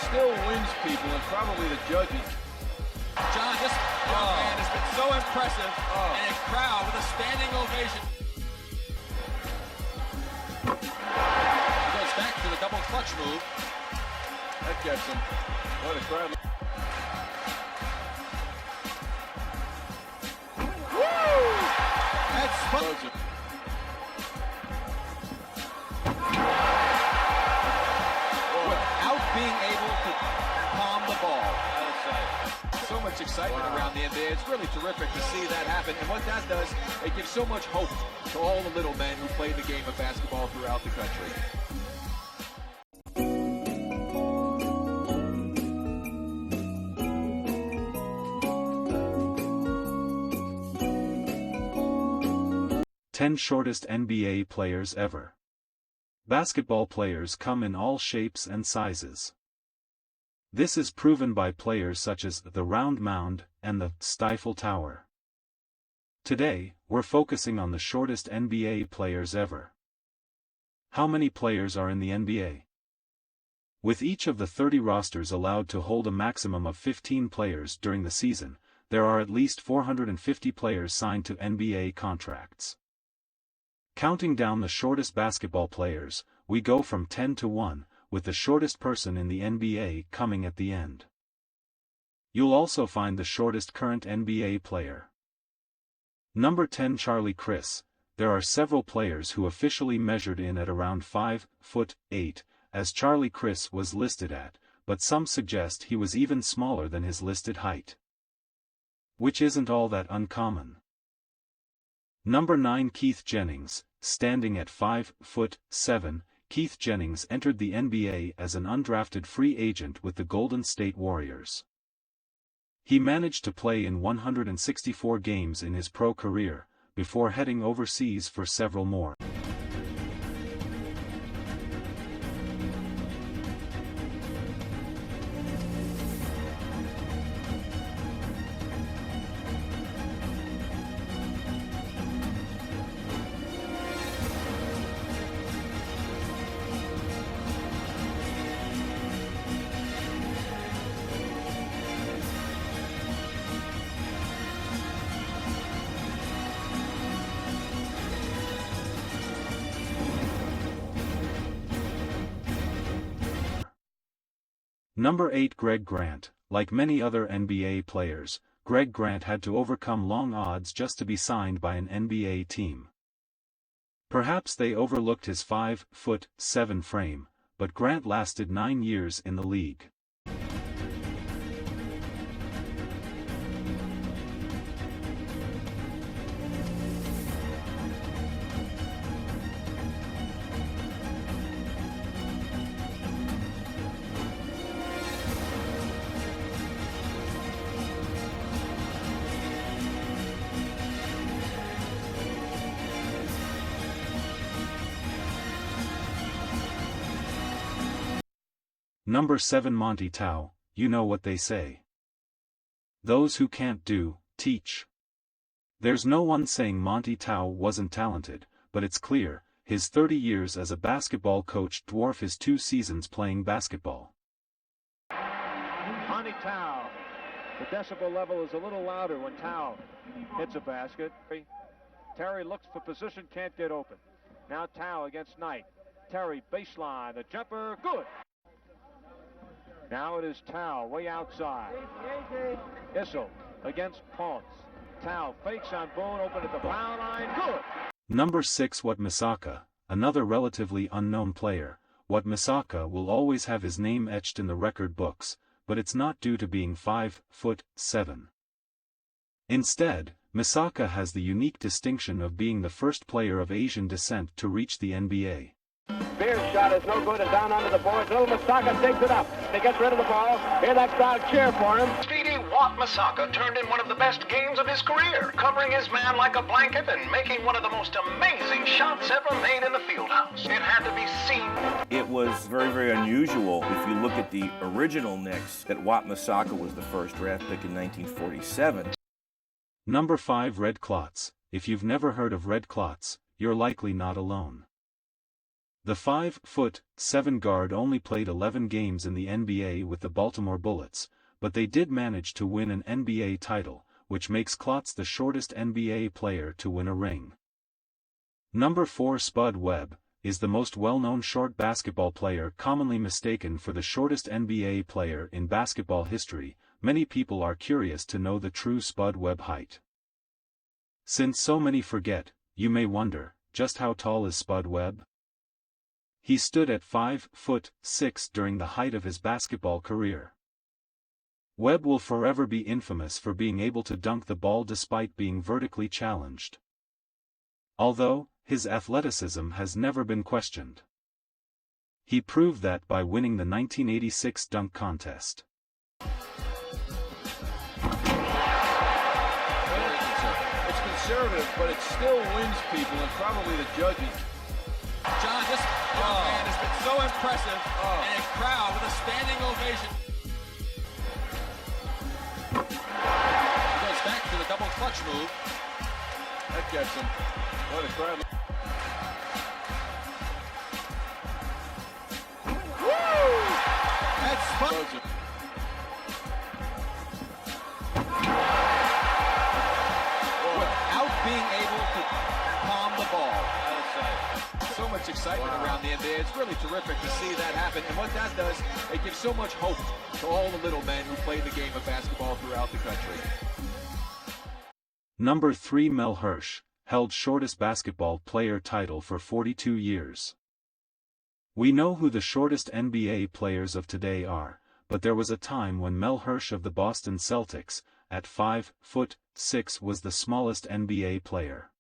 still wins people, and probably the judges. John, this young man has been so impressive, and a crowd with a standing ovation. He goes back to the double clutch move. That gets him. What a crowd. Woo! That's Spud. Without being able to palm the ball. So much excitement around the NBA. It's really terrific to see that happen. And what that does, it gives so much hope to all the little men who play the game of basketball throughout the country. Ten shortest NBA players ever. Basketball players come in all shapes and sizes. This is proven by players such as the Round Mound and the Stifle Tower. Today, we're focusing on the shortest NBA players ever. How many players are in the NBA? With each of the 30 rosters allowed to hold a maximum of 15 players during the season, there are at least 450 players signed to NBA contracts. Counting down the shortest basketball players, we go from 10 to 1, with the shortest person in the NBA coming at the end. You'll also find the shortest current NBA player. Number 10 Charlie Chris. There are several players who officially measured in at around 5'8", as Charlie Chris was listed at, but some suggest he was even smaller than his listed height. Which isn't all that uncommon. Number 9 Keith Jennings, standing at 5'7", Keith Jennings entered the NBA as an undrafted free agent with the Golden State Warriors. He managed to play in 164 games in his pro career, before heading overseas for several more. Number 8 Greg Grant. Like many other NBA players, Greg Grant had to overcome long odds just to be signed by an NBA team. Perhaps they overlooked his 5'7" frame, but Grant lasted 9 years in the league. Number 7 Monty Tao. You know what they say. Those who can't do, teach. There's no one saying Monty Tao wasn't talented, but it's clear, his 30 years as a basketball coach dwarf his 2 seasons playing basketball. Monty Tao. The decibel level is a little louder when Tao hits a basket. Terry looks for position, can't get open. Now Tao against Knight. Terry baseline, the jumper, good. Now it is Tao way outside. Issel against Ponce. Tao fakes on Boone, open at the foul line, good. Number 6 Wat Misaka, another relatively unknown player. Wat Misaka will always have his name etched in the record books, but it's not due to being 5'7". Instead, Misaka has the unique distinction of being the first player of Asian descent to reach the NBA. Spears' shot is no good and down onto the boards. Little Misaka takes it up. He gets rid of the ball. Hear that crowd cheer for him. Speedy Wat Misaka turned in one of the best games of his career, covering his man like a blanket and making one of the most amazing shots ever made in the fieldhouse. It had to be seen. It was very, very unusual. If you look at the original Knicks, that Wat Misaka was the first draft pick in 1947. Number 5 Red Clots. If you've never heard of Red Clots, you're likely not alone. The 5'7" guard only played 11 games in the NBA with the Baltimore Bullets, but they did manage to win an NBA title, which makes Klotz the shortest NBA player to win a ring. Number 4 Spud Webb is the most well-known short basketball player commonly mistaken for the shortest NBA player in basketball history. Many people are curious to know the true Spud Webb height. Since so many forget, you may wonder, just how tall is Spud Webb? He stood at 5'6" during the height of his basketball career. Webb will forever be infamous for being able to dunk the ball despite being vertically challenged. Although, his athleticism has never been questioned. He proved that by winning the 1986 dunk contest. It's conservative, but it still wins people and probably the judges. John, this young man has been so impressive, and a crowd with a standing ovation. He goes back to the double clutch move. That gets him. What a crowd. That's Spud. Without being able to palm the ball. So much excitement around the NBA. It's really terrific to see that happen. And what that does, it gives so much hope to all the little men who play the game of basketball throughout the country. Number 3 Mel Hirsch held shortest basketball player title for 42 years. We know who the shortest NBA players of today are, but there was a time when Mel Hirsch of the Boston Celtics, at 5'6", was the smallest NBA player.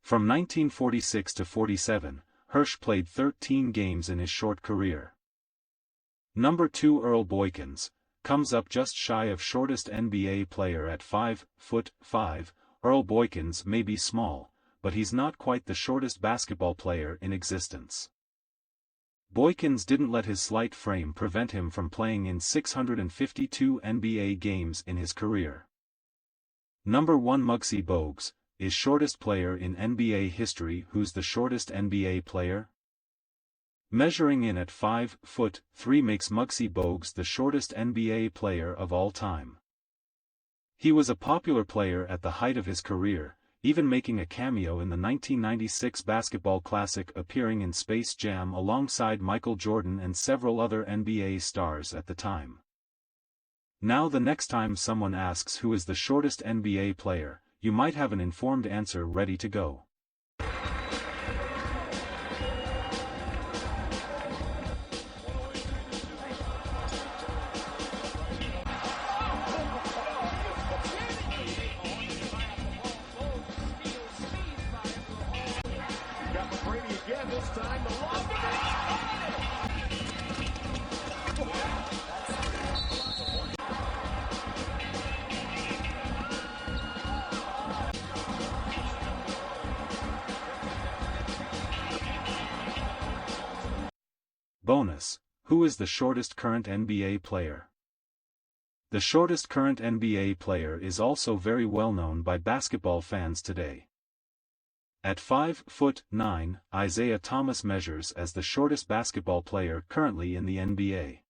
From 1946 to 47, Hirsch played 13 games in his short career. Number 2 Earl Boykins comes up just shy of shortest NBA player at 5'5". Earl Boykins may be small, but he's not quite the shortest basketball player in existence. Boykins didn't let his slight frame prevent him from playing in 652 NBA games in his career. Number 1 Muggsy Bogues is shortest player in NBA history. Who's the shortest NBA player? Measuring in at 5'3" makes Muggsy Bogues the shortest NBA player of all time. He was a popular player at the height of his career, even making a cameo in the 1996 basketball classic, appearing in Space Jam alongside Michael Jordan and several other NBA stars at the time. Now the next time someone asks who is the shortest NBA player, you might have an informed answer ready to go. Bonus: who is the shortest current NBA player? The shortest current NBA player is also very well known by basketball fans today. At 5'9", Isaiah Thomas measures as the shortest basketball player currently in the NBA.